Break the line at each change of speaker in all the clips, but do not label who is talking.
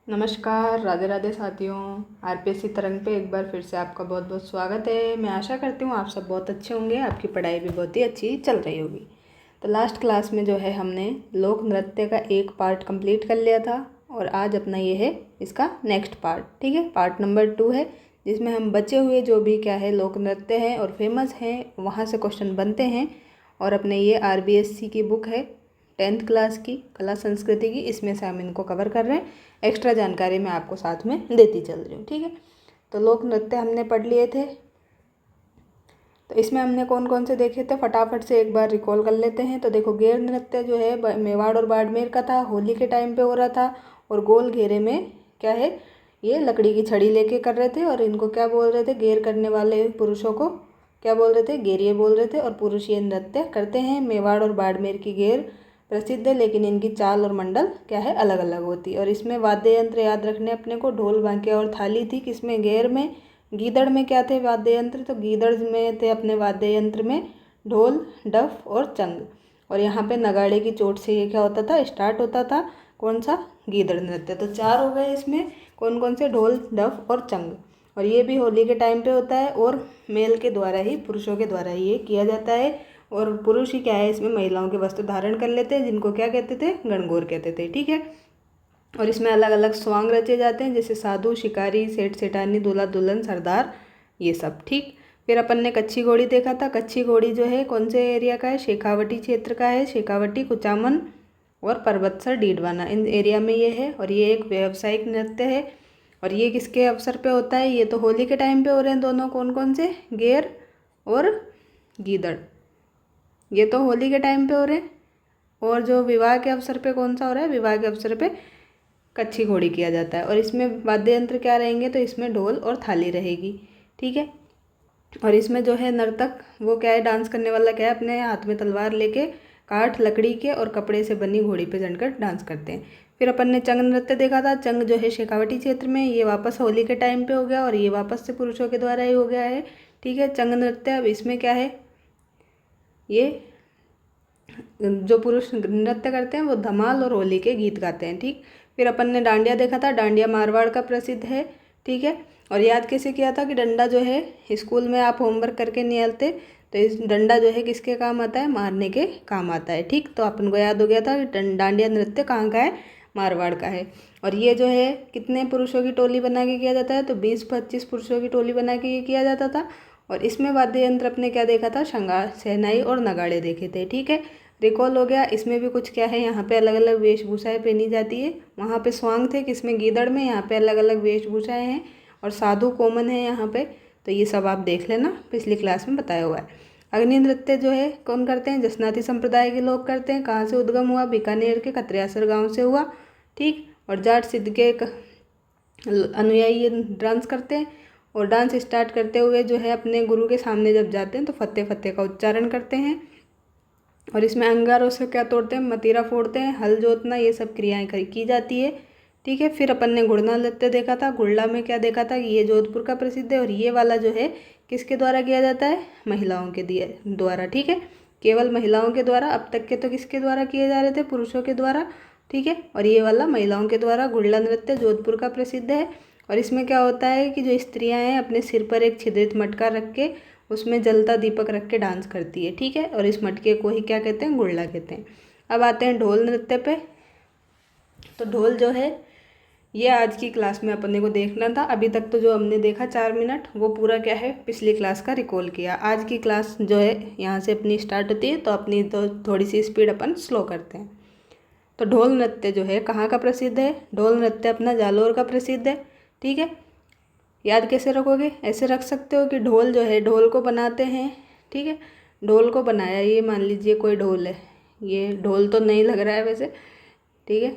नमस्कार, राधे राधे साथियों। आरपीएससी तरंग पे एक बार फिर से आपका बहुत बहुत स्वागत है। मैं आशा करती हूँ आप सब बहुत अच्छे होंगे, आपकी पढ़ाई भी बहुत ही अच्छी चल रही होगी। तो लास्ट क्लास में जो है हमने लोक नृत्य का एक पार्ट कंप्लीट कर लिया था और आज अपना ये है इसका नेक्स्ट पार्ट। ठीक है, पार्ट नंबर 2 है जिसमें हम बचे हुए जो भी क्या है लोक नृत्य हैं और फेमस हैं वहाँ से क्वेश्चन बनते हैं। और अपने ये आरबीएससी की बुक है 10th क्लास की कला संस्कृति की, इसमें से हम इनको कवर कर रहे हैं। एक्स्ट्रा जानकारी मैं आपको साथ में देती चल रही हूँ। ठीक है, तो लोक नृत्य हमने पढ़ लिए थे। तो इसमें हमने कौन कौन से देखे थे फटाफट से एक बार रिकॉल कर लेते हैं। तो देखो, गेर नृत्य जो है मेवाड़ और बाड़मेर का था, होली के टाइम पे हो रहा था और गोल घेरे में क्या है ये लकड़ी की छड़ी लेके कर रहे थे। और इनको क्या बोल रहे थे, गेर करने वाले पुरुषों को क्या बोल रहे थे, गेरिए बोल रहे थे। और पुरुष ये नृत्य करते हैं। मेवाड़ और बाड़मेर की गेर प्रसिद्ध है, लेकिन इनकी चाल और मंडल क्या है अलग अलग होती है। और इसमें वाद्य यंत्र याद रखने अपने को, ढोल बांके और थाली थी। किसमें, गेर में। गीदड़ में क्या थे वाद्य यंत्र, तो गीदड़ में थे अपने वाद्य यंत्र में ढोल, डफ और चंग। और यहाँ पे नगाड़े की चोट से ये क्या होता था, स्टार्ट होता था कौन सा, गीदड़ नृत्य। तो 4 हो गए इसमें, कौन कौन से, ढोल, डफ और चंग। और ये भी होली के टाइम पे होता है और मेल के द्वारा ही, पुरुषों के द्वारा ही ये किया जाता है। और पुरुष ही क्या है इसमें महिलाओं के वस्त्र धारण कर लेते हैं, जिनको क्या कहते थे, गणगौर कहते थे। ठीक है, और इसमें अलग अलग स्वांग रचे जाते हैं, जैसे साधु, शिकारी, सेठ सेठानी, दूल्हा दुल्हन, सरदार, ये सब। ठीक, फिर अपन ने कच्ची घोड़ी देखा था। कच्ची घोड़ी जो है कौन से एरिया का है, शेखावटी क्षेत्र का है। शेखावटी, कुचामन और परबतसर, डीडवाना, इन एरिया में ये है। और ये एक व्यावसायिक नृत्य है। और ये किसके अवसर पे होता है, ये तो होली के टाइम पे हो रहे हैं दोनों, कौन कौन से, गेर और गीदड़, ये तो होली के टाइम पे हो रहे हैं। और जो विवाह के अवसर पे कौन सा हो रहा है, विवाह के अवसर पे कच्ची घोड़ी किया जाता है। और इसमें वाद्य यंत्र क्या रहेंगे, तो इसमें ढोल और थाली रहेगी। ठीक है, और इसमें जो है नर्तक वो क्या है, डांस करने वाला क्या है, अपने हाथ में तलवार लेके काठ, लकड़ी के और कपड़े से बनी घोड़ी पे चढ़कर डांस करते हैं। फिर अपन ने चंग नृत्य देखा था। चंग जो है शेखावटी क्षेत्र में, ये वापस होली के टाइम पे हो गया और ये वापस से पुरुषों के द्वारा ही हो गया है। ठीक है, चंग नृत्य। अब इसमें क्या है, ये जो पुरुष नृत्य करते हैं वो धमाल और होली के गीत गाते हैं। ठीक, फिर अपन ने डांडिया देखा था। डांडिया मारवाड़ का प्रसिद्ध है। ठीक है, और याद कैसे किया था कि डंडा जो है स्कूल में आप होमवर्क करके नहीं आते, तो इस डंडा जो है किसके काम आता है, मारने के काम आता है। ठीक, तो अपन को याद हो गया था कि डांडिया नृत्य कहाँ का है, मारवाड़ का है। और ये जो है कितने पुरुषों की टोली बना के किया जाता है, तो 20-25 पुरुषों की टोली बना के ये किया जाता था। और इसमें वाद्य यंत्र अपने क्या देखा था, शंगा, शहनाई और नगाड़े देखे थे। ठीक है, रिकॉल हो गया। इसमें भी कुछ क्या है, यहाँ पे अलग अलग वेशभूषाएं पहनी जाती है। वहाँ पे स्वांग थे किसमें, गीदड़ में, यहाँ पे अलग अलग वेशभूषाएं हैं। और साधु कॉमन है यहाँ पे। तो ये सब आप देख लेना, पिछली क्लास में बताया हुआ है। अग्नि नृत्य जो है कौन करते हैं, जसनाती संप्रदाय के लोग करते हैं। कहाँ से उद्गम हुआ, बीकानेर के खत्रियासर गाँव से हुआ। ठीक, और जाट सिद्ध के अनुयायी ये डांस करते हैं। और डांस स्टार्ट करते हुए जो है अपने गुरु के सामने जब जाते हैं तो फतेह फतेह का उच्चारण करते हैं। और इसमें अंगारों से क्या तोड़ते हैं, मतीरा फोड़ते हैं, हल जोतना, ये सब क्रियाएं की जाती है। ठीक है, फिर अपन ने घुड़ना नृत्य देखा था। घुड़ला में क्या देखा था, ये जोधपुर का प्रसिद्ध है। और ये वाला जो है किसके द्वारा किया जाता है, महिलाओं के द्वारा। ठीक है, केवल महिलाओं के द्वारा। अब तक के तो किसके द्वारा किए जा रहे थे, पुरुषों के द्वारा। ठीक है, और ये वाला महिलाओं के द्वारा। घुड़ला नृत्य जोधपुर का प्रसिद्ध है। और इसमें क्या होता है कि जो स्त्रियाँ हैं अपने सिर पर एक छिद्रित मटका रख के उसमें जलता दीपक रख के डांस करती है। ठीक है, और इस मटके को ही क्या कहते हैं, गुड़ला कहते हैं। अब आते हैं ढोल नृत्य पे। तो ढोल जो है ये आज की क्लास में अपने को देखना था। अभी तक तो जो हमने देखा 4 मिनट, वो पूरा क्या है, पिछली क्लास का रिकॉल किया। आज की क्लास जो है यहाँ से अपनी स्टार्ट होती है, तो अपनी तो थोड़ी सी स्पीड अपन स्लो करते हैं। तो ढोल नृत्य जो है कहाँ का प्रसिद्ध है, ढोल नृत्य अपना जालोर का प्रसिद्ध है। ठीक है, याद कैसे रखोगे, ऐसे रख सकते हो कि ढोल जो है, ढोल को बनाते हैं। ठीक है, ढोल को बनाया, ये मान लीजिए कोई ढोल है, ये ढोल तो नहीं लग रहा है वैसे। ठीक है,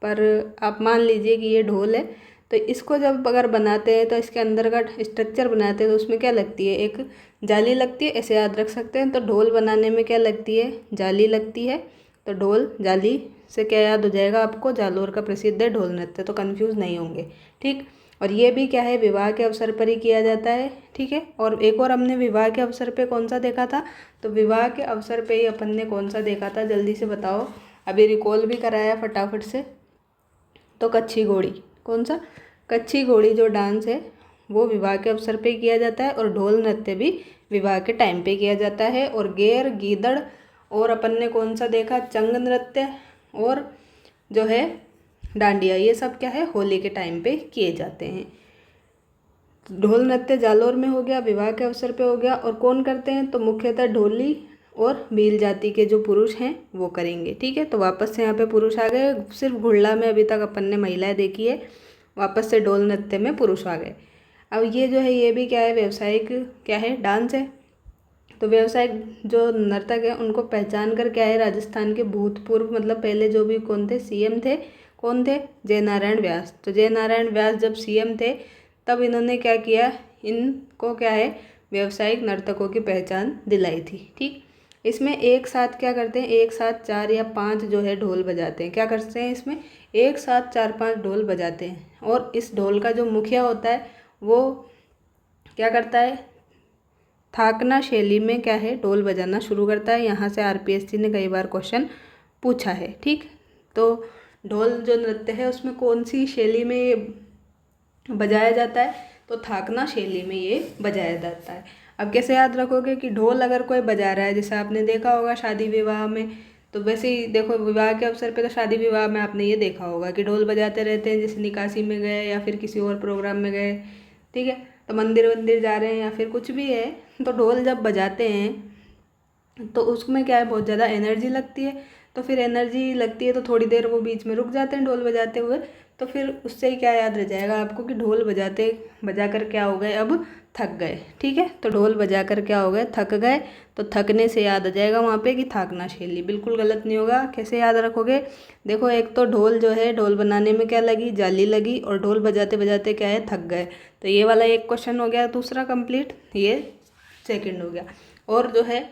पर आप मान लीजिए कि ये ढोल है। तो इसको जब अगर बनाते हैं तो इसके अंदर का स्ट्रक्चर बनाते हैं तो उसमें क्या लगती है, एक जाली लगती है, ऐसे याद रख सकते हैं। तो ढोल बनाने में क्या लगती है, जाली लगती है। तो ढोल जाली से क्या याद हो जाएगा आपको, जालोर का प्रसिद्ध है ढोल नृत्य, तो कन्फ्यूज़ नहीं होंगे। ठीक, और ये भी क्या है, विवाह के अवसर पर ही किया जाता है। ठीक है, और एक और हमने विवाह के अवसर पे कौन सा देखा था, तो विवाह के अवसर पे ही अपन ने कौन सा देखा था, जल्दी से बताओ, अभी रिकॉल भी कराया फटाफट से। तो कच्ची घोड़ी, कौन सा, कच्छी घोड़ी जो डांस है वो विवाह के अवसर पे किया जाता है, और ढोल नृत्य भी विवाह के टाइम पे किया जाता है। और गेर, गीदड़ और अपन ने कौन सा देखा, चंग नृत्य और जो है डांडिया, ये सब क्या है होली के टाइम पे किए जाते हैं। ढोल नृत्य जालोर में हो गया, विवाह के अवसर पे हो गया। और कौन करते हैं, तो मुख्यतः ढोली और भील जाति के जो पुरुष हैं वो करेंगे। ठीक है, तो वापस से यहाँ पे पुरुष आ गए, सिर्फ घुड़ला में अभी तक अपन ने महिलाएं देखी है, वापस से ढोल नृत्य में पुरुष आ गए। अब ये जो है ये भी क्या है, व्यवसायिक क्या है, डांस है। तो व्यवसायिक जो नर्तक है उनको पहचान कर क्या है, राजस्थान के भूतपूर्व मतलब पहले जो भी कौन थे, सीएम थे, कौन थे, जयनारायण व्यास। तो जयनारायण व्यास जब सीएम थे तब इन्होंने क्या किया, इनको क्या है व्यवसायिक नर्तकों की पहचान दिलाई थी। ठीक, इसमें एक साथ क्या करते हैं, एक साथ 4 या 5 जो है ढोल बजाते हैं। क्या करते हैं इसमें, एक साथ 4-5 ढोल बजाते हैं। और इस ढोल का जो मुखिया होता है वो क्या करता है, थाकना शैली में क्या है ढोल बजाना शुरू करता है। यहाँ से आरपीएससी ने कई बार क्वेश्चन पूछा है। ठीक, तो ढोल जो नृत्य है उसमें कौन सी शैली में ये बजाया जाता है, तो थाकना शैली में ये बजाया जाता है। अब कैसे याद रखोगे कि ढोल अगर कोई बजा रहा है, जैसे आपने देखा होगा शादी विवाह में, तो वैसे ही देखो विवाह के अवसर पे तो शादी विवाह में आपने ये देखा होगा कि ढोल बजाते रहते हैं, जैसे निकासी में गए या फिर किसी और प्रोग्राम में गए। ठीक है, तो मंदिर वंदिर जा रहे हैं या फिर कुछ भी है, तो ढोल जब बजाते हैं तो उसमें क्या है बहुत ज़्यादा एनर्जी लगती है। तो फिर एनर्जी लगती है तो थोड़ी देर वो बीच में रुक जाते हैं ढोल बजाते हुए, तो फिर उससे ही क्या याद रह जाएगा आपको कि ढोल बजा कर क्या हो गए, अब थक गए। ठीक है, तो ढोल बजा कर क्या हो गए, थक गए। तो थकने से याद आ जाएगा वहाँ पे कि थाकना शैली, बिल्कुल गलत नहीं होगा। कैसे याद रखोगे, देखो एक तो ढोल जो है ढोल बनाने में क्या लगी, जाली लगी, और ढोल बजाते बजाते क्या है, थक गए। तो ये वाला एक क्वेश्चन हो गया, दूसरा कंप्लीट, ये सेकंड हो गया। और जो है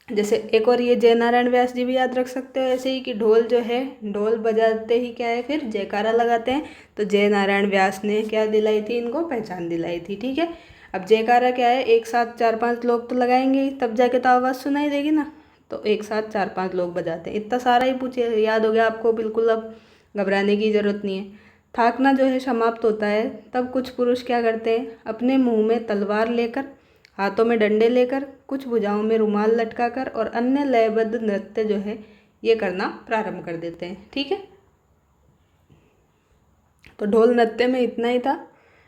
जैसे एक और ये जयनारायण व्यास जी भी याद रख सकते हो ऐसे ही कि ढोल जो है ढोल बजाते ही क्या है फिर जयकारा लगाते हैं। तो जयनारायण व्यास ने क्या दिलाई थी, इनको पहचान दिलाई थी। ठीक है, अब जयकारा क्या है, एक साथ 4-5 लोग तो लगाएंगे ही, तब जाके तो आवाज़ सुनाई देगी ना। तो एक साथ 4-5 लोग बजाते हैं, इतना सारा ही पूछे याद हो गया आपको, बिल्कुल अब घबराने की ज़रूरत नहीं है। थाकना जो है समाप्त होता है तब कुछ पुरुष क्या करते हैं, अपने मुँह में तलवार लेकर, हाथों में डंडे लेकर, कुछ भुजाओं में रुमाल लटकाकर और अन्य लयबद्ध नृत्य जो है ये करना प्रारंभ कर देते हैं। ठीक है, तो ढोल नृत्य में इतना ही था।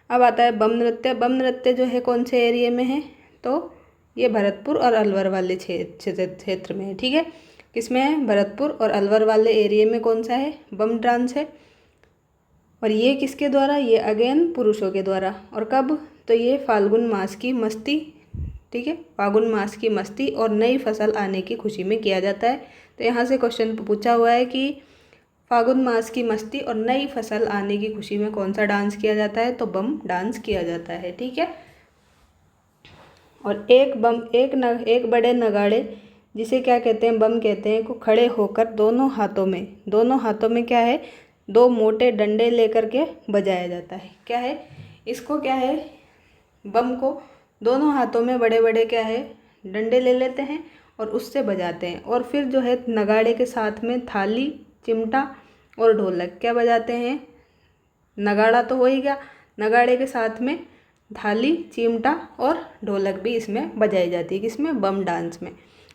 अब आता है बम नृत्य। बम नृत्य जो है कौन से एरिया में है, तो ये भरतपुर और अलवर वाले क्षेत्र में है। ठीक है, किसमें है, भरतपुर और अलवर वाले एरिया में कौन सा है, बम डांस है। और ये किसके द्वारा, ये अगेन पुरुषों के द्वारा। और कब, तो ये फाल्गुन मास की मस्ती, ठीक है, फाल्गुन मास की मस्ती और नई फसल आने की खुशी में किया जाता है। तो यहाँ से क्वेश्चन पूछा हुआ है कि फाल्गुन मास की मस्ती और नई फसल आने की खुशी में कौन सा डांस किया जाता है, तो बम डांस किया जाता है। ठीक है, और एक बड़े नगाड़े जिसे क्या कहते हैं, बम कहते हैं, को खड़े होकर दोनों हाथों में क्या है, 2 मोटे डंडे लेकर के बजाया जाता है। क्या है, इसको क्या है, बम को दोनों हाथों में बड़े बड़े क्या है डंडे ले लेते हैं और उससे बजाते हैं। और फिर जो है नगाड़े के साथ में थाली, चिमटा और ढोलक क्या बजाते हैं, नगाड़ा तो हो ही गया, नगाड़े के साथ में थाली, चिमटा और ढोलक भी इसमें बजाई जाती है, किसमें, बम डांस में।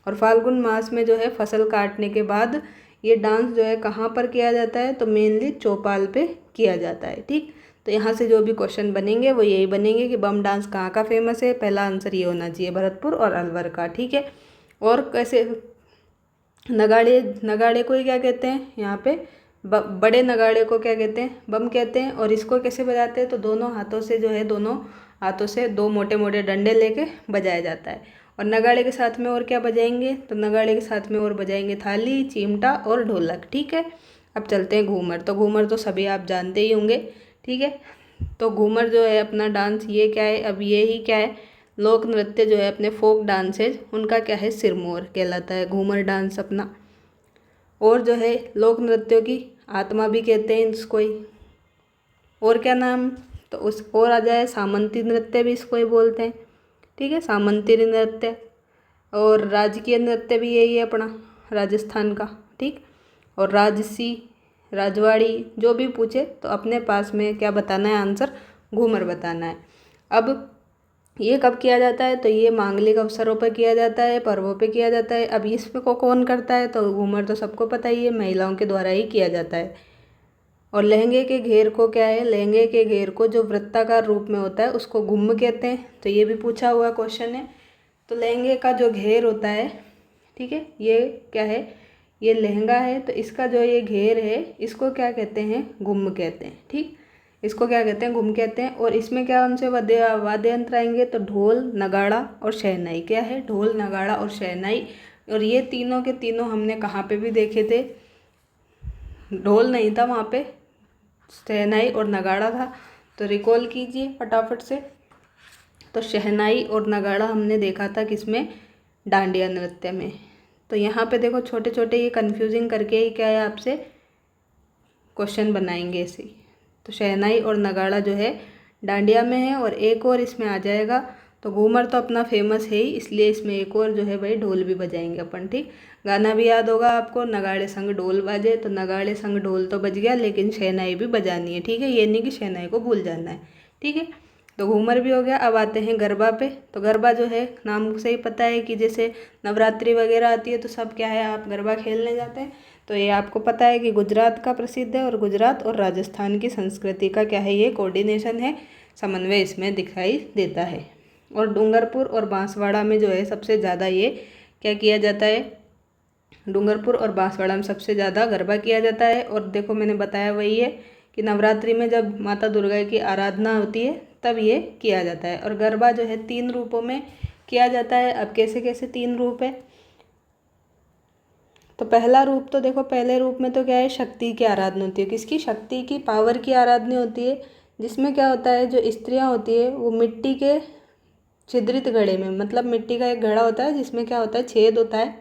और फाल्गुन मास में जो है फसल काटने के बाद ये डांस जो है कहाँ पर किया जाता है, तो मेनली चौपाल पे किया जाता है। ठीक, तो यहाँ से जो भी क्वेश्चन बनेंगे वो यही बनेंगे कि बम डांस कहाँ का फेमस है। पहला आंसर ये होना चाहिए, भरतपुर और अलवर का। ठीक है, और कैसे नगाड़े को ही क्या कहते हैं यहाँ पे, बड़े नगाड़े को क्या कहते हैं, बम कहते हैं। और इसको कैसे बजाते हैं, तो दोनों हाथों से 2 मोटे मोटे डंडे लेके बजाया जाता है। और नगाड़े के साथ में और क्या बजाएंगे, तो नगाड़े के साथ में और बजाएंगे थाली, चिमटा और ढोलक। ठीक है, अब चलते हैं घूमर। तो घूमर तो सभी आप जानते ही होंगे। ठीक है, तो घूमर जो है अपना डांस ये क्या है, अब ये ही क्या है, लोक नृत्य जो है अपने फोक डांसेज उनका क्या है, सिरमौर कहलाता है घूमर डांस अपना। और जो है लोक नृत्यों की आत्मा भी कहते हैं इसको ही। और क्या नाम, तो उस और आ जाए सामंती नृत्य भी इसको ही बोलते हैं। ठीक है, सामंती नृत्य। और राजकीय नृत्य भी यही है अपना राजस्थान का। ठीक, और राजवाड़ी, जो भी पूछे तो अपने पास में क्या बताना है आंसर, घूमर बताना है। अब ये कब किया जाता है, तो ये मांगलिक अवसरों पर किया जाता है, पर्वों पे किया जाता है। अब इसमें को कौन करता है, तो घूमर तो सबको पता ही है, महिलाओं के द्वारा ही किया जाता है। और लहंगे के घेर को क्या है, लहंगे के घेर को जो वृत्ताकार रूप में होता है उसको गुम्म कहते हैं। तो ये भी पूछा हुआ क्वेश्चन है। तो लहंगे का जो घेर होता है, ठीक है, ये क्या है, ये लहंगा है, तो इसका जो ये घेर है इसको क्या कहते हैं, गुम्म कहते हैं। ठीक, इसको क्या कहते हैं, गुम्म कहते हैं। और इसमें क्या हमसे वाद्य यंत्र आएंगे, तो ढोल, नगाड़ा और शहनाई। क्या है, ढोल, नगाड़ा और शहनाई। और ये तीनों के तीनों हमने कहाँ पे भी देखे थे, ढोल नहीं था वहाँ पे, शहनाई और नगाड़ा था। तो रिकॉल कीजिए फटाफट से। तो शहनाई और नगाड़ा हमने देखा था किसमें, डांडिया नृत्य में। तो यहाँ पे देखो छोटे छोटे ये कन्फ्यूजिंग करके ही क्या है आपसे क्वेश्चन बनाएंगे ऐसे। तो शहनाई और नगाड़ा जो है डांडिया में है, और एक और इसमें आ जाएगा। तो घूमर तो अपना फेमस है ही, इसलिए इसमें एक और जो है भाई ढोल भी बजाएंगे अपन। ठीक, गाना भी याद होगा आपको, नगाड़े संग ढोल बाजे। तो नगाड़े संग ढोल तो बज गया, लेकिन शहनाई भी बजानी है। ठीक है, ये नहीं कि शहनाई को भूल जाना है। ठीक है, तो घूमर भी हो गया। अब आते हैं गरबा पे। तो गरबा जो है नाम से ही पता है कि जैसे नवरात्रि वगैरह आती है तो सब क्या है, आप गरबा खेलने जाते हैं। तो ये आपको पता है कि गुजरात का प्रसिद्ध है, और गुजरात और राजस्थान की संस्कृति का क्या है, ये कोऑर्डिनेशन है, समन्वय इसमें दिखाई देता है। और डूंगरपुर और बांसवाड़ा में जो है सबसे ज़्यादा ये क्या किया जाता है, डूंगरपुर और बांसवाड़ा में सबसे ज़्यादा गरबा किया जाता है। और देखो मैंने बताया वही है कि नवरात्रि में जब माता दुर्गा की आराधना होती है तब ये किया जाता है। और गरबा जो है 3 रूपों में किया जाता है। अब कैसे कैसे 3 रूप है, तो पहला रूप तो देखो, पहले रूप में तो क्या है, शक्ति की आराधना होती है। किसकी, शक्ति की, पावर की आराधना होती है। जिसमें क्या होता है, जो स्त्रियां होती है वो मिट्टी के छिद्रित घड़े में, मतलब मिट्टी का एक घड़ा होता है जिसमें क्या होता है, छेद होता है,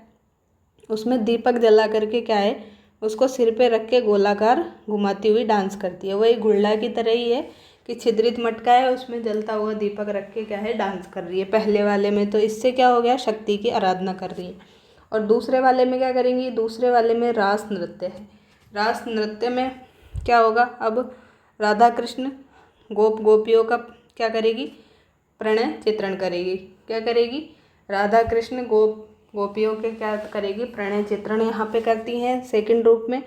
उसमें दीपक जला करके क्या है, उसको सिर पे रख के गोलाकार घुमाती हुई डांस करती है। वही गुल्डा की तरह ही है कि छिद्रित मटका है, उसमें जलता हुआ दीपक रख के क्या है, डांस कर रही है पहले वाले में। तो इससे क्या हो गया, शक्ति की आराधना कर रही है। और दूसरे वाले में क्या करेंगी, दूसरे वाले में रास नृत्य है। रास नृत्य में क्या होगा, अब राधा कृष्ण गोपियों का क्या करेगी, प्रणय चित्रण करेगी। क्या करेगी, राधा कृष्ण गोपियों के क्या करेगी, प्रणय चित्रण यहाँ पे करती हैं सेकंड रूप में।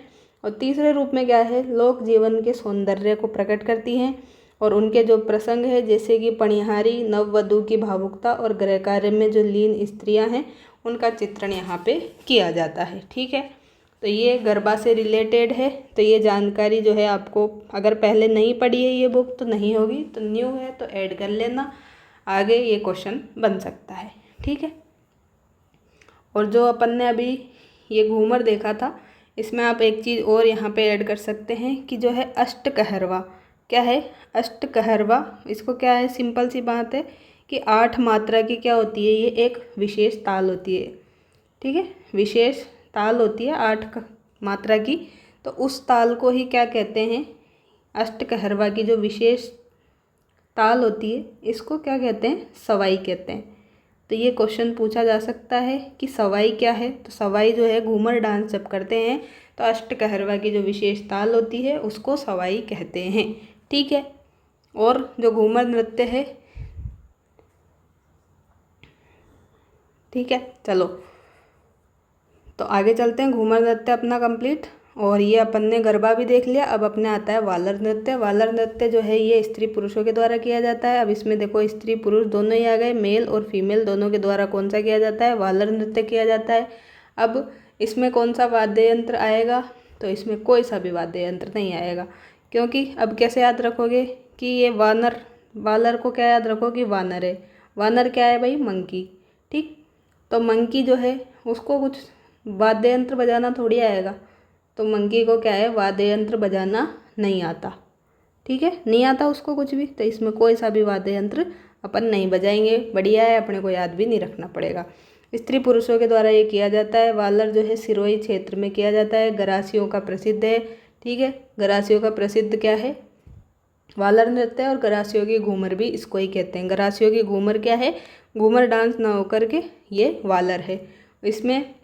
और तीसरे रूप में क्या है, लोक जीवन के सौंदर्य को प्रकट करती हैं, और उनके जो प्रसंग है जैसे कि पणिहारी, नववधू की भावुकता और गृह कार्य में जो लीन स्त्रियां हैं उनका चित्रण यहाँ पे किया जाता है। ठीक है, तो ये गरबा से रिलेटेड है। तो ये जानकारी जो है आपको, अगर पहले नहीं पढ़ी है ये बुक तो नहीं होगी, तो न्यू है तो ऐड कर लेना, आगे ये क्वेश्चन बन सकता है। ठीक है, और जो अपन ने अभी ये घूमर देखा था, इसमें आप एक चीज़ और यहाँ पे ऐड कर सकते हैं कि जो है अष्टकहरवा। क्या है, अष्टकहरवा, इसको क्या है, सिंपल सी बात है कि 8 मात्रा की क्या होती है, ये एक विशेष ताल होती है। ठीक है, विशेष ताल होती है 8 मात्रा की। तो उस ताल को ही क्या कहते हैं, अष्टकहरवा की जो विशेष ताल होती है इसको क्या कहते हैं, सवाई कहते हैं। तो ये क्वेश्चन पूछा जा सकता है कि सवाई क्या है। तो सवाई जो है, घूमर डांस जब करते हैं तो अष्टकहरवा की जो विशेष ताल होती है उसको सवाई कहते हैं। ठीक है, और जो घूमर नृत्य है, ठीक है, चलो तो आगे चलते हैं। घूमर नृत्य अपना कंप्लीट, और ये अपन ने गरबा भी देख लिया। अब अपने आता है वालर नृत्य। वालर नृत्य जो है ये स्त्री पुरुषों के द्वारा किया जाता है। अब इसमें देखो स्त्री पुरुष दोनों ही आ गए, मेल और फीमेल दोनों के द्वारा कौन सा किया जाता है, वालर नृत्य किया जाता है। अब इसमें कौन सा वाद्य यंत्र आएगा, तो इसमें कोई सा भी वाद्य यंत्र नहीं आएगा, क्योंकि अब कैसे याद रखोगे कि ये वानर, वालर को क्या याद रखो कि वानर है। वानर क्या है भाई, मंकी। ठीक, तो मंकी जो है उसको कुछ वाद्य यंत्र बजाना थोड़ी आएगा, तो मंकी को क्या है, वाद्य यंत्र बजाना नहीं आता। ठीक है, नहीं आता उसको कुछ भी, तो इसमें कोई सा भी वाद्य यंत्र अपन नहीं बजाएंगे। बढ़िया है, अपने को याद भी नहीं रखना पड़ेगा। स्त्री पुरुषों के द्वारा ये किया जाता है। वालर जो है सिरोही क्षेत्र में किया जाता है, गरासियों का प्रसिद्ध है। ठीक है, गरासियों का प्रसिद्ध क्या है, वालर नृत्य, और गरासियों की घूमर भी इसको ही कहते हैं। गरासियों की घूमर क्या है, घूमर डांस ना होकर के ये वालर है। इसमें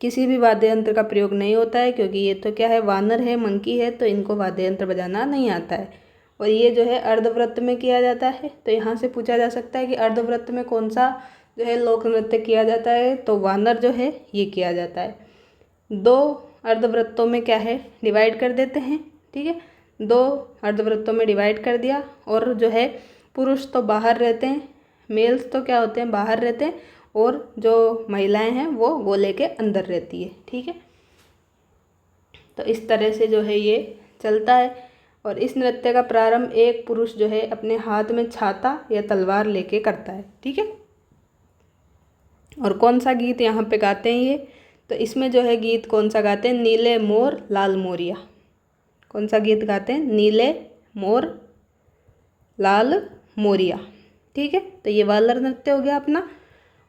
किसी भी वाद्य यंत्र का प्रयोग नहीं होता है, क्योंकि ये तो क्या है, वानर है, मंकी है, तो इनको वाद्य यंत्र बजाना नहीं आता है। और ये जो है अर्धवृत्त में किया जाता है। तो यहाँ से पूछा जा सकता है कि अर्धवृत्त में कौन सा जो है लोक नृत्य किया जाता है, तो वानर जो है ये किया जाता है। 2 अर्धवृत्तों में क्या है, डिवाइड कर देते हैं। ठीक है, 2 अर्धवृत्तों में डिवाइड कर दिया। और जो है पुरुष तो बाहर रहते हैं, मेल्स तो क्या होते हैं, बाहर रहते हैं, और जो महिलाएं हैं वो गोले के अंदर रहती है। ठीक है, तो इस तरह से जो है ये चलता है। और इस नृत्य का प्रारंभ एक पुरुष जो है अपने हाथ में छाता या तलवार लेके करता है। ठीक है, और कौन सा गीत यहाँ पे गाते हैं ये, तो इसमें जो है गीत कौन सा गाते हैं, नीले मोर लाल मोरिया। कौन सा गीत गाते हैं, नीले मोर लाल मोरिया। ठीक है, तो ये वानर नृत्य हो गया अपना।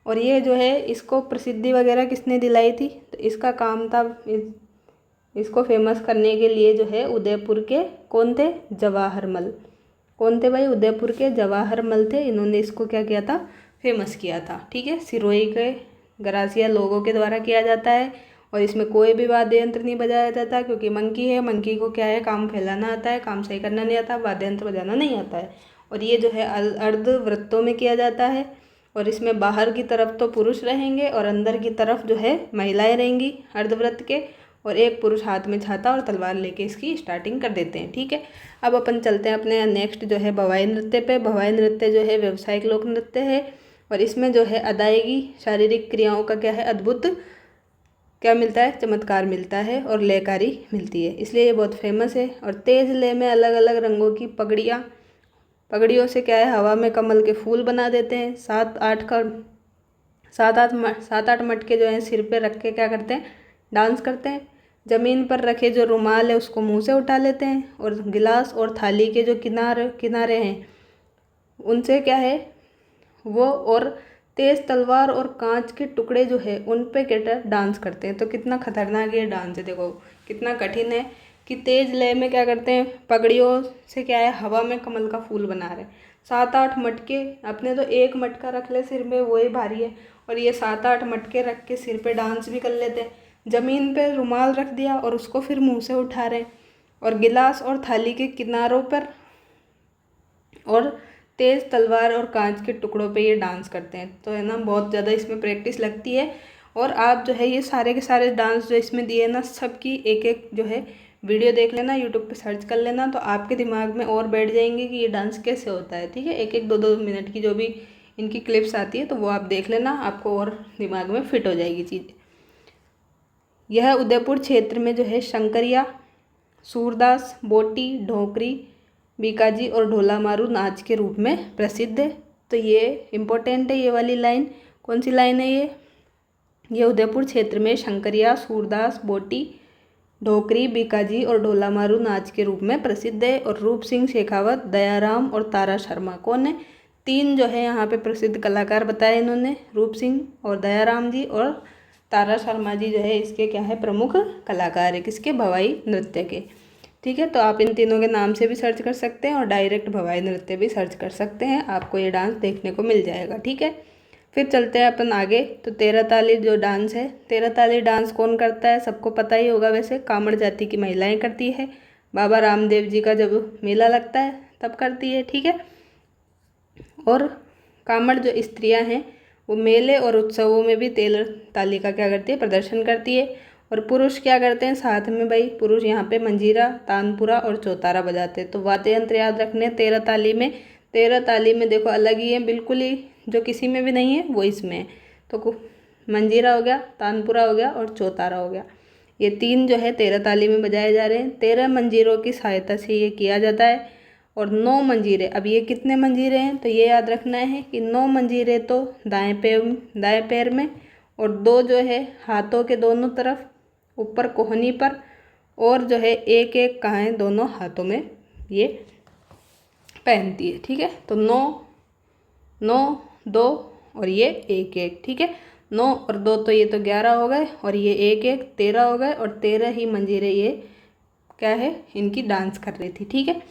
और ये जो है इसको प्रसिद्धि वगैरह किसने दिलाई थी, तो इसका काम था इसको फेमस करने के लिए जो है उदयपुर के कौन थे, जवाहर मल। कौन थे भाई, उदयपुर के जवाहर मल थे। इन्होंने इसको क्या किया था, फेमस किया था। ठीक है, सिरोही के गरासिया लोगों के द्वारा किया जाता है। और इसमें कोई भी वाद्य यंत्र नहीं बजाया जाता, क्योंकि मंकी है, मंकी को क्या है, काम फैलाना आता है, काम सही करना नहीं आता, वाद्य यंत्र बजाना नहीं आता है। और ये जो है अर्धवृत्तों में किया जाता है। और इसमें बाहर की तरफ तो पुरुष रहेंगे और अंदर की तरफ जो है महिलाएं रहेंगी अर्धवृत्त के। और एक पुरुष हाथ में छाता और तलवार लेके इसकी स्टार्टिंग कर देते हैं। ठीक है, अब अपन चलते हैं अपने नेक्स्ट जो है भवाई नृत्य पे। भवाई नृत्य जो है व्यावसायिक लोक नृत्य है। और इसमें जो है अदायगी, शारीरिक क्रियाओं का क्या है, अद्भुत क्या मिलता है, चमत्कार मिलता है और लयकारी मिलती है, इसलिए ये बहुत फेमस है। और तेज लय में अलग अलग रंगों की पगड़ियों से क्या है, हवा में कमल के फूल बना देते हैं। 7-8 मटके जो हैं सिर पे रख के क्या करते हैं, डांस करते हैं। ज़मीन पर रखे जो रुमाल है उसको मुंह से उठा लेते हैं। और गिलास और थाली के जो किनारे हैं उनसे क्या है वो, और तेज़ तलवार और कांच के टुकड़े जो है उन पे क्या डांस करते हैं। तो कितना खतरनाक ये डांस है, देखो कितना कठिन है कि तेज लय में क्या करते हैं, पगड़ियों से क्या है, हवा में कमल का फूल बना रहे। 7-8 मटके, अपने तो एक मटका रख ले सिर में वही भारी है, और ये 7-8 मटके रख के सिर पे डांस भी कर लेते हैं। ज़मीन पे रुमाल रख दिया और उसको फिर मुंह से उठा रहे हैं। और गिलास और थाली के किनारों पर और तेज़ तलवार और कांच के टुकड़ों पे ये डांस करते हैं। तो है ना, बहुत ज़्यादा इसमें प्रैक्टिस लगती है। और आप जो है ये सारे के सारे डांस जो इसमें दिए ना, सबकी एक एक जो है वीडियो देख लेना, यूट्यूब पे सर्च कर लेना, तो आपके दिमाग में और बैठ जाएंगे कि ये डांस कैसे होता है। ठीक है, एक एक 2-2 मिनट की जो भी इनकी क्लिप्स आती है तो वो आप देख लेना, आपको और दिमाग में फिट हो जाएगी चीज़। यह उदयपुर क्षेत्र में जो है शंकरिया, सूरदास, बोटी, ढोकरी, बीकाजी और ढोला मारू नाच के रूप में प्रसिद्ध है। तो ये इम्पोर्टेंट है, ये वाली लाइन। कौन सी लाइन है ये उदयपुर क्षेत्र में शंकरिया, सूरदास, बोटी, ढोकरी, बीकाजी और ढोला मारू नाच के रूप में प्रसिद्ध है। और रूप सिंह शेखावत, दयाराम और तारा शर्मा कौन है, 3 जो है यहाँ पे प्रसिद्ध कलाकार बताए इन्होंने, रूप सिंह और दयाराम जी और तारा शर्मा जी जो है इसके क्या है, प्रमुख कलाकार है, किसके, भवाई नृत्य के। ठीक है, तो आप इन तीनों के नाम से भी सर्च कर सकते हैं और डायरेक्ट भवाई नृत्य भी सर्च कर सकते हैं, आपको ये डांस देखने को मिल जाएगा। ठीक है, फिर चलते हैं अपन आगे। तो 13 ताली जो डांस है, 13 ताली डांस कौन करता है, सबको पता ही होगा वैसे, कामड़ जाति की महिलाएं करती है। बाबा रामदेव जी का जब मेला लगता है तब करती है। ठीक है, और कामड़ जो स्त्रियां हैं वो मेले और उत्सवों में भी 13 ताली का क्या करती है, प्रदर्शन करती है। और पुरुष क्या करते हैं साथ में, भाई पुरुष यहाँ पे मंजीरा, तानपुरा और चौतारा बजाते हैं। तो वाद्य यंत्र याद रखने 13 ताली में। 13 ताली में देखो अलग ही है बिल्कुल ही, जो किसी में भी नहीं है वो इसमें है। तो मंजीरा हो गया, तानपुरा हो गया और चौतारा हो गया, ये 3 जो है 13 ताली में बजाए जा रहे हैं। 13 मंजीरों की सहायता से ये किया जाता है। और 9 मंजीरे, अब ये कितने मंजीरे हैं, तो ये याद रखना है कि 9 मंजीरे तो दाएं पैर में, और 2 जो है हाथों के दोनों तरफ, ऊपर कोहनी पर, और जो है एक एक कहाँ है, दोनों हाथों में ये पहनती है। ठीक है, तो 9, 2 और ये 1-1। ठीक है, 9 और 2 तो ये तो 11 हो गए, और ये 1-1 13 हो गए, और 13 ही मंजीरे ये क्या है, इनकी डांस कर रही थी। ठीक है,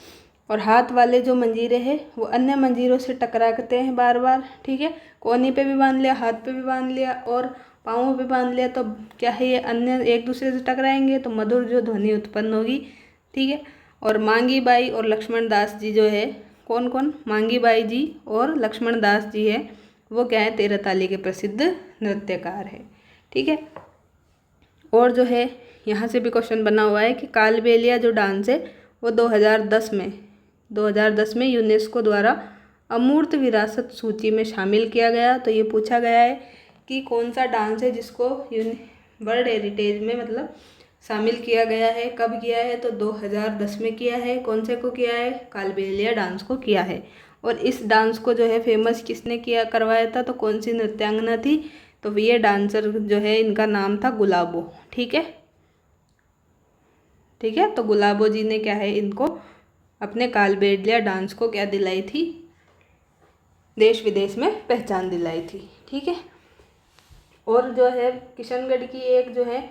और हाथ वाले जो मंजीरे हैं वो अन्य मंजीरों से टकराते हैं बार बार। ठीक है, कोहनी पे भी बांध लिया, हाथ पे भी बांध लिया, और पाँवों पे बांध लिया तो क्या है, ये अन्य एक दूसरे से टकराएंगे तो मधुर जो ध्वनि उत्पन्न होगी। ठीक है। और मांगी बाई और लक्ष्मण दास जी जो है, कौन कौन, मांगी बाई जी और लक्ष्मण दास जी है, वो क्या है, तेरह ताली के प्रसिद्ध नृत्यकार है। ठीक है। और जो है यहाँ से भी क्वेश्चन बना हुआ है कि कालबेलिया जो डांस है वो 2010 में यूनेस्को द्वारा अमूर्त विरासत सूची में शामिल किया गया। तो ये पूछा गया है कि कौन सा डांस है जिसको वर्ल्ड हेरिटेज में मतलब शामिल किया गया है, कब किया है, तो 2010 में किया है। कौन से को किया है, कालबेलिया डांस को किया है। और इस डांस को जो है फेमस किसने किया करवाया था, तो कौन सी नृत्यांगना थी, तो ये डांसर जो है इनका नाम था गुलाबो। ठीक है। ठीक है। तो गुलाबो जी ने क्या है, इनको अपने कालबेलिया डांस को क्या दिलाई थी, देश विदेश में पहचान दिलाई थी। ठीक है। और जो है किशनगढ़ की एक जो है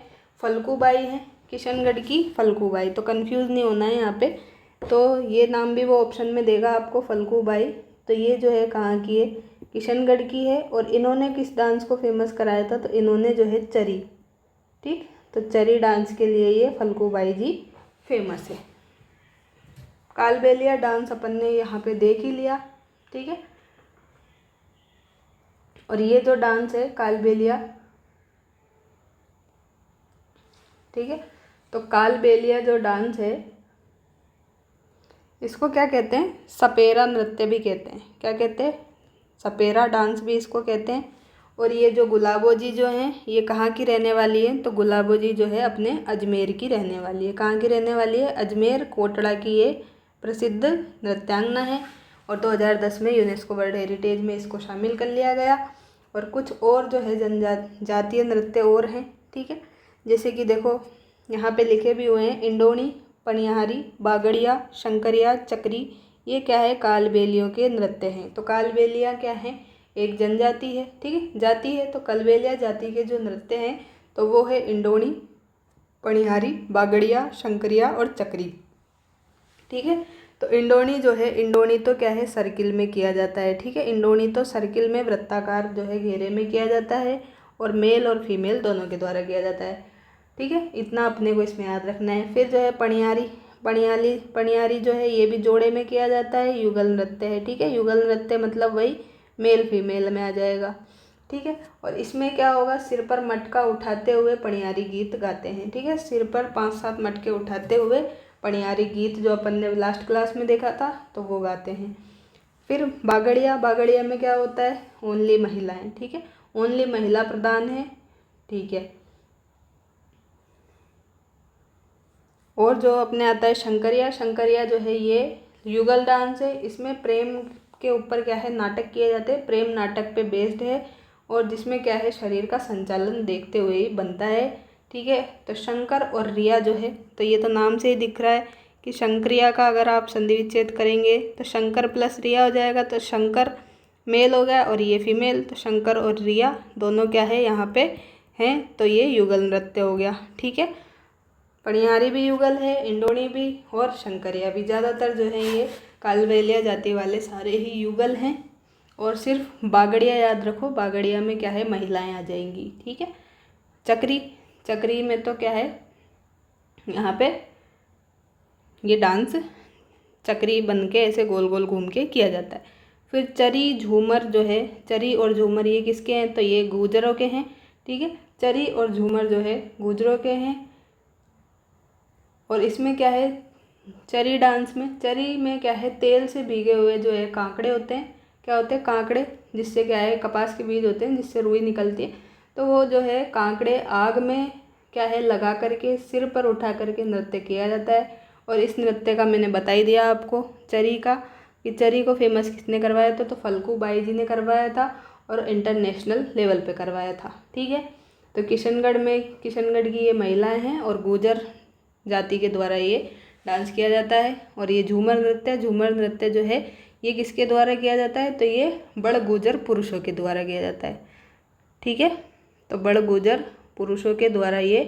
फल्गुबाई है, किशनगढ़ की फल्गुबाई, तो कंफ्यूज नहीं होना है यहाँ पे। तो ये नाम भी वो ऑप्शन में देगा आपको, फल्गुबाई। तो ये जो है कहाँ की है, किशनगढ़ की है। और इन्होंने किस डांस को फेमस कराया था, तो इन्होंने जो है चरी, ठीक, तो चरी डांस के लिए ये फल्गुबाई जी फेमस है। कालबेलिया डांस अपन ने यहाँ पे देख ही लिया। ठीक है। और ये जो डांस है कालबेलिया, ठीक है, तो कालबेलिया जो डांस है इसको क्या कहते हैं, सपेरा नृत्य भी कहते हैं। क्या कहते हैं, सपेरा डांस भी इसको कहते हैं। और ये जो गुलाबो जी जो हैं ये कहाँ की रहने वाली है, तो गुलाबो जी जो है अपने अजमेर की रहने वाली है। कहाँ की रहने वाली है, अजमेर कोटड़ा की ये प्रसिद्ध नृत्यांगना है। और 2010 में यूनेस्को वर्ल्ड हेरिटेज में इसको शामिल कर लिया गया। और कुछ और जो है जनजातीय नृत्य और हैं। ठीक है। जैसे कि देखो यहाँ पे लिखे भी हुए हैं, इंडोनी, पनियारी, बागड़िया, शंकरिया, चक्री, ये क्या है, कालबेलियों के नृत्य हैं। तो कालबेलिया क्या है, एक जनजाति है। ठीक है, जाति है। तो कालबेलिया जाति के जो नृत्य हैं तो वो है इंडोनी, पनिहारी, बागड़िया, शंकरिया और चक्री। ठीक है। तो इंडोनी जो है, इंडोनी तो क्या है, सर्किल में किया जाता है। ठीक है। इंडोनी तो सर्किल में वृत्ताकार जो है घेरे में किया जाता है और मेल और फीमेल दोनों के द्वारा किया जाता है। ठीक है। इतना अपने को इसमें याद रखना है। फिर जो है पनियारी, पनियारी जो है ये भी जोड़े में किया जाता है, युगल नृत्य है। ठीक है। युगल नृत्य मतलब वही मेल फीमेल में आ जाएगा। ठीक है। और इसमें क्या होगा, सिर पर मटका उठाते हुए पनियारी गीत गाते हैं। ठीक है। सिर पर 5-7 मटके उठाते हुए पनियारी गीत जो अपन ने लास्ट क्लास में देखा था तो वो गाते हैं। फिर बागड़िया, बागड़िया में क्या होता है, ओनली महिलाएं। ठीक है। ओनली महिला प्रधान है। ठीक है। और जो अपने आता है शंकरिया, शंकरिया जो है ये युगल डांस है। इसमें प्रेम के ऊपर क्या है, नाटक किए जाते हैं, प्रेम नाटक पे बेस्ड है। और जिसमें क्या है, शरीर का संचालन देखते हुए ही बनता है। ठीक है। तो शंकर और रिया जो है, तो ये तो नाम से ही दिख रहा है कि शंकरिया का अगर आप संधि विच्छेद करेंगे तो शंकर प्लस रिया हो जाएगा। तो शंकर मेल हो गया और ये फीमेल, तो शंकर और रिया दोनों क्या है यहाँ पे हैं, तो ये युगल नृत्य हो गया। ठीक है। पनियारी भी युगल है, इंडोनी भी और शंकरिया भी। ज़्यादातर जो है ये कालबेलिया जाति वाले सारे ही युगल हैं। और सिर्फ बागड़िया याद रखो, बागड़िया में क्या है, महिलाएं आ जाएंगी। ठीक है। चक्री, चक्री में तो क्या है, यहाँ पे ये डांस चक्री बन के ऐसे गोल गोल घूम के किया जाता है। फिर चरी, झूमर जो है, चरी और झूमर ये किसके हैं, तो ये गुर्जरों के हैं। ठीक है। चरी और झूमर जो है गुर्जरों के हैं। और इसमें क्या है, चरी डांस में, चरी में क्या है, तेल से भीगे हुए जो है कांकड़े होते हैं। क्या होते हैं, कांकड़े, जिससे क्या है, कपास के बीज होते हैं जिससे रुई निकलती है। तो वो जो है कांकड़े आग में क्या है लगा करके सिर पर उठा करके नृत्य किया जाता है। और इस नृत्य का मैंने बता ही दिया आपको, चरी का, कि चरी को फेमस किसने करवाया था, तो फल्गुबाई जी ने करवाया था और इंटरनेशनल लेवल पे करवाया था। ठीक है। तो किशनगढ़ में, किशनगढ़ की ये महिलाएं हैं और गुर्जर जाति के द्वारा ये डांस किया जाता है। और ये झूमर नृत्य, झूमर नृत्य जो है ये किसके द्वारा किया जाता है, तो ये बड़ गुर्जर पुरुषों के द्वारा किया जाता है। ठीक है। तो बड़ गुर्जर पुरुषों के द्वारा ये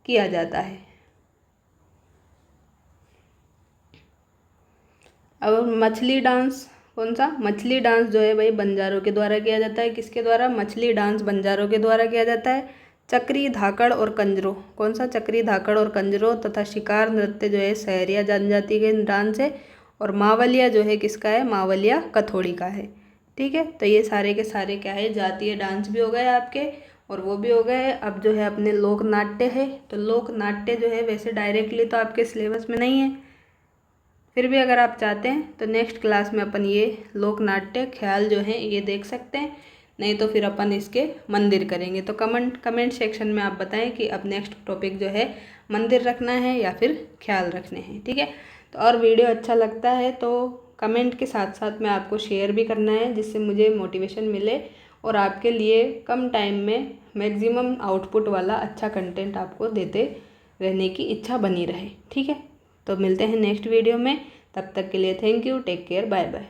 किया जाता है। अब मछली डांस कौन सा? मछली डांस जो है भाई बंजारों के द्वारा किया जाता है। किसके द्वारा? मछली डांस बंजारों के द्वारा किया जाता है। चक्री, धाकड़ और कंजरों, कौन सा? चक्री, धाकड़ और कंजरों तथा शिकार नृत्य जो है सहरिया जनजाति के डांस है। और मावलिया जो है किसका है? मावलिया कथोड़ी का है। ठीक है, तो ये सारे के सारे क्या है? जातीय डांस भी हो गए आपके और वो भी हो गए। अब जो है अपने लोक नाट्य है, तो लोक नाट्य जो है वैसे डायरेक्टली तो आपके सिलेबस में नहीं है, फिर भी अगर आप चाहते हैं तो नेक्स्ट क्लास में अपन ये लोक नाट्य ख्याल जो है ये देख सकते हैं, नहीं तो फिर अपन इसके मंदिर करेंगे। तो कमेंट सेक्शन में आप बताएं कि अब नेक्स्ट टॉपिक जो है मंदिर रखना है या फिर ख्याल रखने हैं। ठीक है, तो और वीडियो अच्छा लगता है तो कमेंट के साथ साथ में आपको शेयर भी करना है, जिससे मुझे मोटिवेशन मिले और आपके लिए कम टाइम में मैक्सिमम आउटपुट वाला अच्छा कंटेंट आपको देते रहने की इच्छा बनी रहे। ठीक है, तो मिलते हैं नेक्स्ट वीडियो में, तब तक के लिए thank you, take care, bye bye.